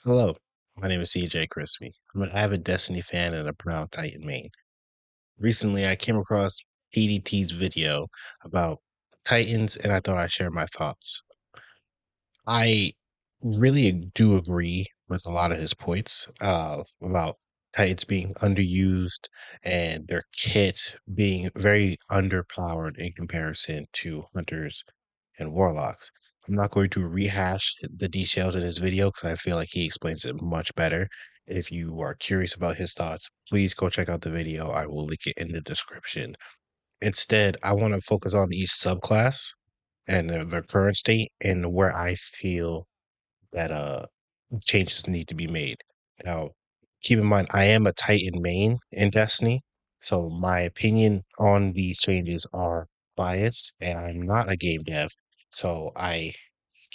Hello, my name is CJ Crispy. I'm an avid Destiny fan and a proud Titan main. Recently, I came across PDT's video about Titans, and I thought I'd share my thoughts. I really do agree with a lot of his points about Titans being underused and their kit being very underpowered in comparison to Hunters and Warlocks. I'm not going to rehash the details in his video because I feel like he explains it much better. If you are curious about his thoughts, please go check out the video. I will link it in the description. Instead, I want to focus on each subclass and their current state and where I feel that changes need to be made. Now, keep in mind, I am a Titan main in Destiny, so my opinion on these changes are biased, and I'm not a game dev, so I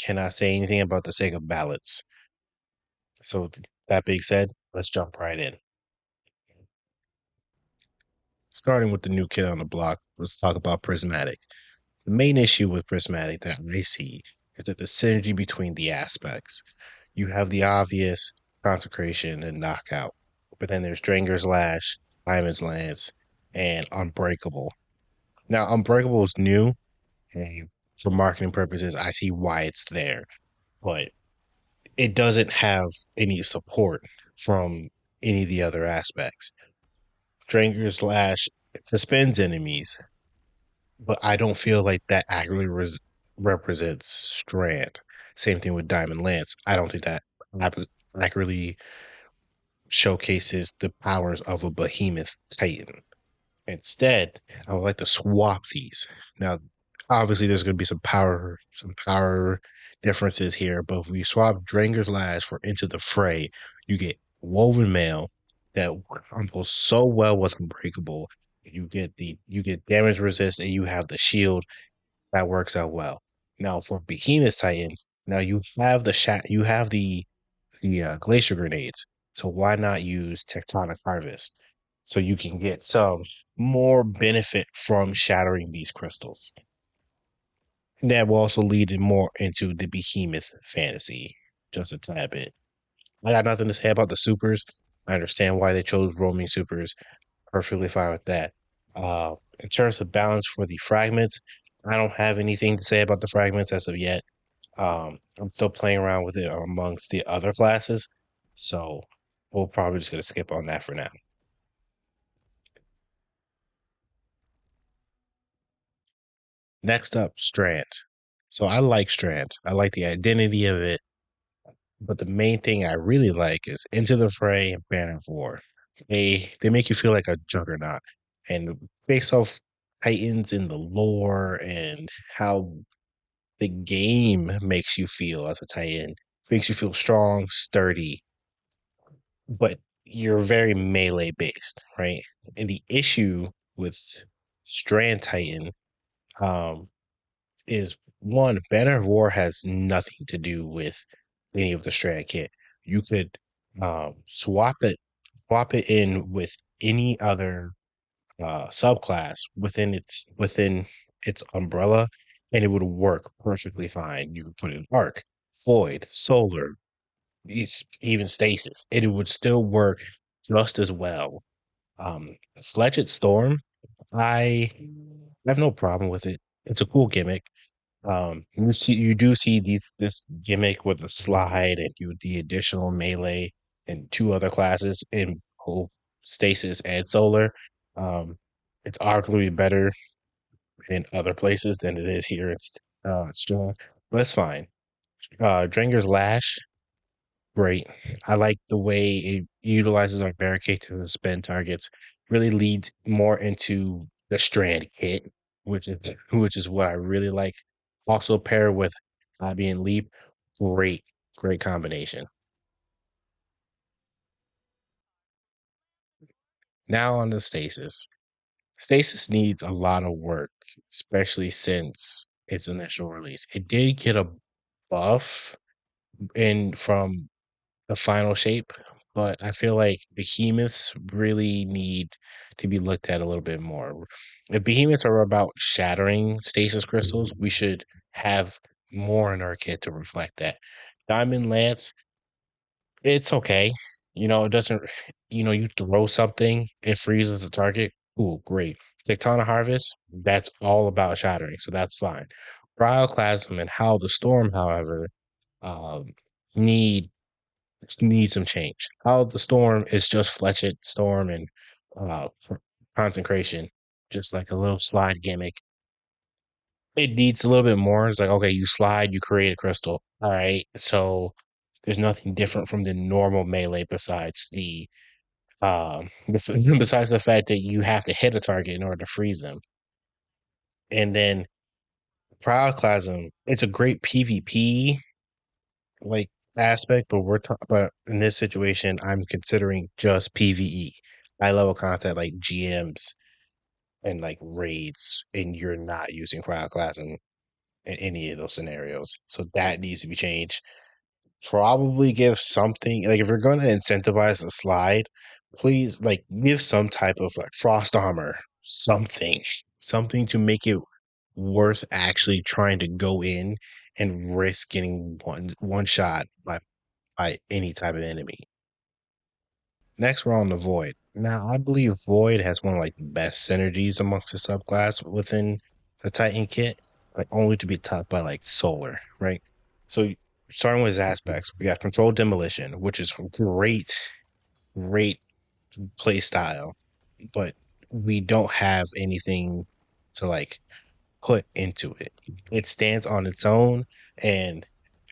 cannot say anything about the sake of balance. So, that being said, let's jump right in. Starting with the new kid on the block, let's talk about Prismatic. The main issue with Prismatic that I see is that the synergy between the aspects. You have the obvious consecration and knockout, but then there's Dranger's Lash, Diamond's Lance, and Unbreakable. Now, Unbreakable is new, and for marketing purposes, I see why it's there, but it doesn't have any support from any of the other aspects. Dranger's Lash suspends enemies, but I don't feel like that accurately represents Strand. Same thing with Diamond Lance. I don't think that accurately showcases the powers of a behemoth titan. Instead, I would like to swap these. Now, obviously, there's going to be some power differences here, but if we swap Dranger's Lash for Into the Fray, you get Woven Mail that combos so well with Unbreakable. You get damage resist, and you have the shield that works out well. Now, for Behemoth Titan, now you have the glacier grenades. So why not use tectonic harvest so you can get some more benefit from shattering these crystals? And that will also lead it more into the behemoth fantasy, just a tad bit. I got nothing to say about the supers. I understand why they chose roaming supers. Perfectly fine with that. In terms of balance for the fragments, I don't have anything to say about the fragments as of yet. I'm still playing around with it amongst the other classes, so we'll probably just gonna skip on that for now. Next up, Strand. So I like Strand. I like the identity of it, but the main thing I really like is Into the Fray and Banner of War. They make you feel like a juggernaut, and based off Titans in the lore and how the game makes you feel as a Titan, makes you feel strong, sturdy, but you're very melee based, right? And the issue with Strand Titan um, is one, Banner of War has nothing to do with any of the Strand kit. You could swap it in with any other subclass within its umbrella, and it would work perfectly fine. You could put in Arc, Void, Solar, even Stasis, and it would still work just as well. Fletched Storm, I have no problem with it. It's a cool gimmick. You do see this gimmick with the slide and the additional melee and two other classes in both Stasis and Solar. Um, it's arguably better in other places than it is here. It's Strong, but it's fine. Dranger's Lash, great. I like the way it utilizes our barricade to spin targets. Really leads more into the Strand kit, which is what I really like. Also paired with Fabian Leap, great, great combination. Now on the Stasis. Stasis needs a lot of work, especially since its initial release. It did get a buff in from the final shape, but I feel like behemoths really need to be looked at a little bit more. If behemoths are about shattering stasis crystals, we should have more in our kit to reflect that. Diamond Lance, It's okay. It doesn't, you throw something, it freezes the target. Ooh, great. Tectonic Harvest, that's all about shattering, so that's fine. Cryoclasm and How the Storm, however, um, need need some change. How the Storm is just Fletchet Storm and Consecration, just like a little slide gimmick. It needs a little bit more. It's like, okay, you slide, you create a crystal. All right. So there's nothing different from the normal melee besides the fact that you have to hit a target in order to freeze them. And then Pyroclasm, it's a great PvP like aspect, but but in this situation, I'm considering just PvE. High level content like GMs and like raids, and you're not using Pyroclasm in any of those scenarios. So that needs to be changed. Probably give something like if you're going to incentivize a slide, please like give some type of like frost armor, something to make it worth actually trying to go in and risk getting one shot by any type of enemy. Next, we're on the Void. Now, I believe Void has one of like the best synergies amongst the subclass within the Titan kit, like only to be topped by like Solar, right? So, starting with his aspects, we got Controlled Demolition, which is great play style, but we don't have anything to like put into it. It stands on its own, and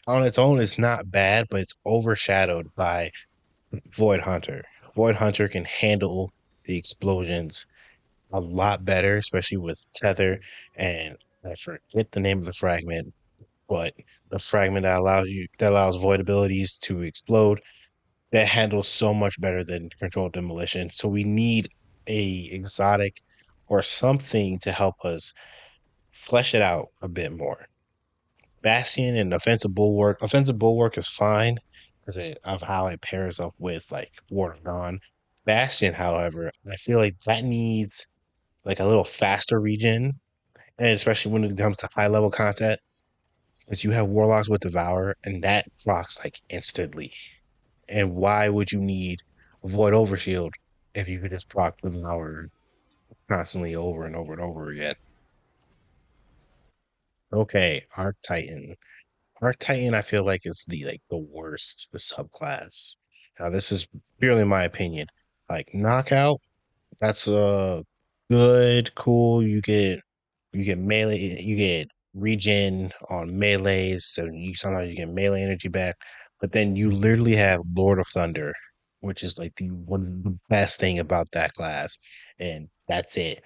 on its own, it's not bad, but it's overshadowed by Void Hunter. Void Hunter can handle the explosions a lot better, especially with Tether. And I forget the name of the fragment, but the fragment that allows void abilities to explode that handles so much better than controlled demolition. So we need a exotic or something to help us flesh it out a bit more. Bastion and offensive bulwark. Offensive bulwark is fine because of how it pairs up with like Ward of Dawn. Bastion, however, I feel like that needs like a little faster regen, and especially when it comes to high level content, because you have warlocks with Devour, and that procs like instantly. And why would you need Void Overshield if you could just proc Devour constantly over and over and over again? Okay, Arc Titan. Arc Titan, I feel like is the worst the subclass. Now, this is purely my opinion. Like knockout, that's good, cool. You get melee, you get regen on melees, so sometimes you get melee energy back. But then you literally have Lord of Thunder, which is like the one of the best thing about that class, and that's it.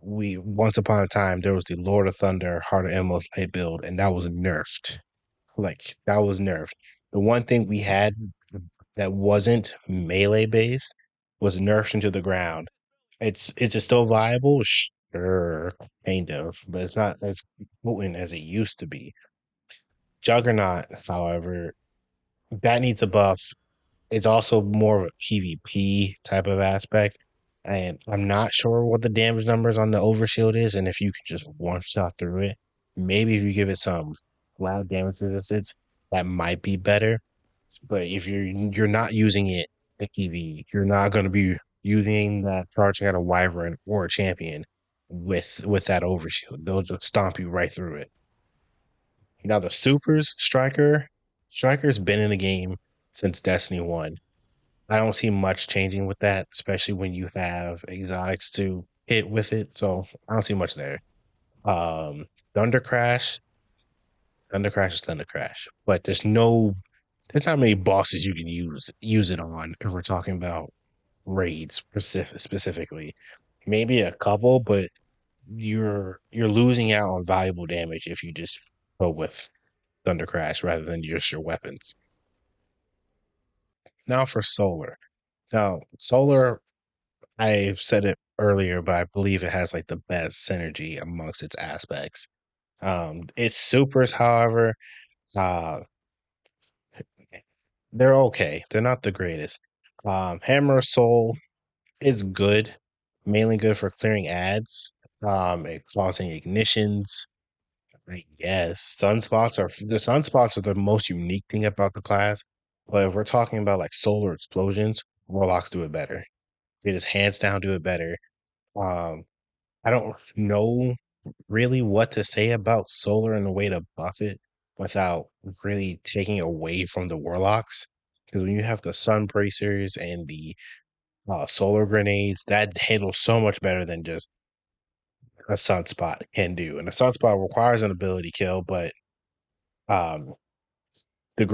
We once upon a time there was the Lord of Thunder Heart of Emerald type build, and that was nerfed. Like that was nerfed. The one thing we had that wasn't melee based was nerfed into the ground. It's still viable, sure, kind of, but it's not as potent as it used to be. Juggernaut, however, that needs a buff. It's also more of a PvP type of aspect. And I'm not sure what the damage numbers on the overshield is, and if you can just one shot through it. Maybe if you give it some loud damage resistance, that might be better. But if you're not using it at PvE, you're not going to be using that charging at a wyvern or a champion with that overshield. They'll just stomp you right through it. Now the supers striker's been in the game since Destiny 1. I don't see much changing with that, especially when you have exotics to hit with it. So I don't see much there. Um, Thunder Crash, Thunder Crash is Thunder Crash, but there's not many bosses you can use it on if we're talking about raids specifically. Maybe a couple, but you're losing out on valuable damage if you just go with Thunder Crash rather than just your weapons. Now for Solar. Now Solar, I said it earlier, but I believe it has like the best synergy amongst its aspects. Its supers, however, uh, they're okay. They're not the greatest. Hammer of Soul is good, mainly good for clearing ads, and causing ignitions. Yes, sunspots are the most unique thing about the class. But if we're talking about like solar explosions, Warlocks do it better. They just hands down do it better. Um, I don't know really what to say about solar and the way to buff it without really taking away from the Warlocks. Because when you have the sun bracers and the solar grenades, that handles so much better than just a sunspot can do. And a sunspot requires an ability kill, but um, the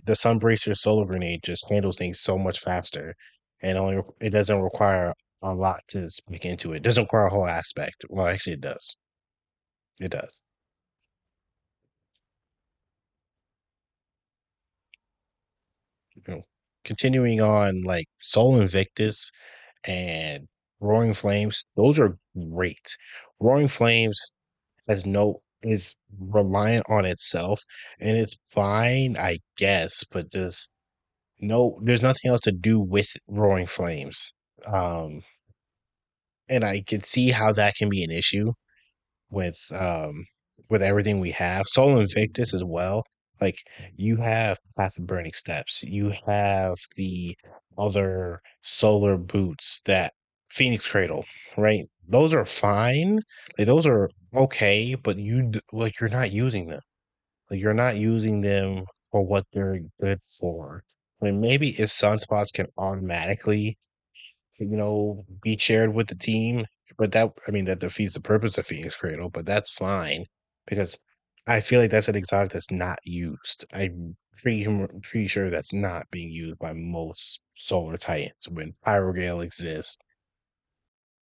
sunbracer solar grenade just handles things so much faster, and only it doesn't require a lot to speak into it. It doesn't require a whole aspect. Well, actually, it does. It does. You know, continuing on, like Soul Invictus and Roaring Flames, those are great. Roaring Flames has no is reliant on itself, and it's fine, I guess, but there's nothing else to do with Roaring Flames. Um, and I can see how that can be an issue with um with everything we have. Soul Invictus as well. Like you have Path of Burning Steps, you have the other solar boots that Phoenix Cradle, right? Those are fine. Like those are okay, but like you're not using them. Like you're not using them for what they're good for. I mean, maybe if sunspots can automatically be shared with the team. But I mean, that defeats the purpose of Phoenix Cradle, but that's fine because I feel like that's an exotic that's not used. I'm pretty sure that's not being used by most Solar Titans when Pyrogale exists.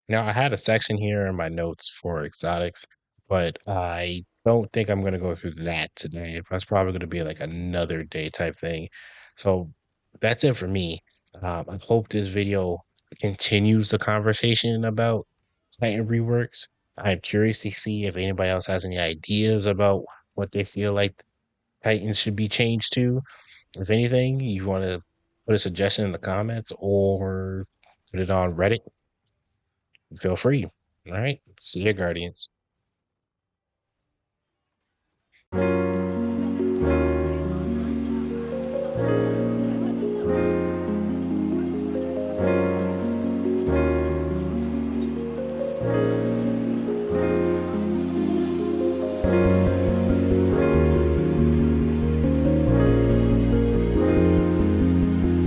Now, I had a section here in my notes for exotics, but I don't think I'm going to go through that today. That's probably going to be like another day type thing. So that's it for me. I hope this video continues the conversation about Titan reworks. I'm curious to see if anybody else has any ideas about what they feel like Titans should be changed to. If anything, you want to put a suggestion in the comments or put it on Reddit, feel free. All right. See you, Guardians.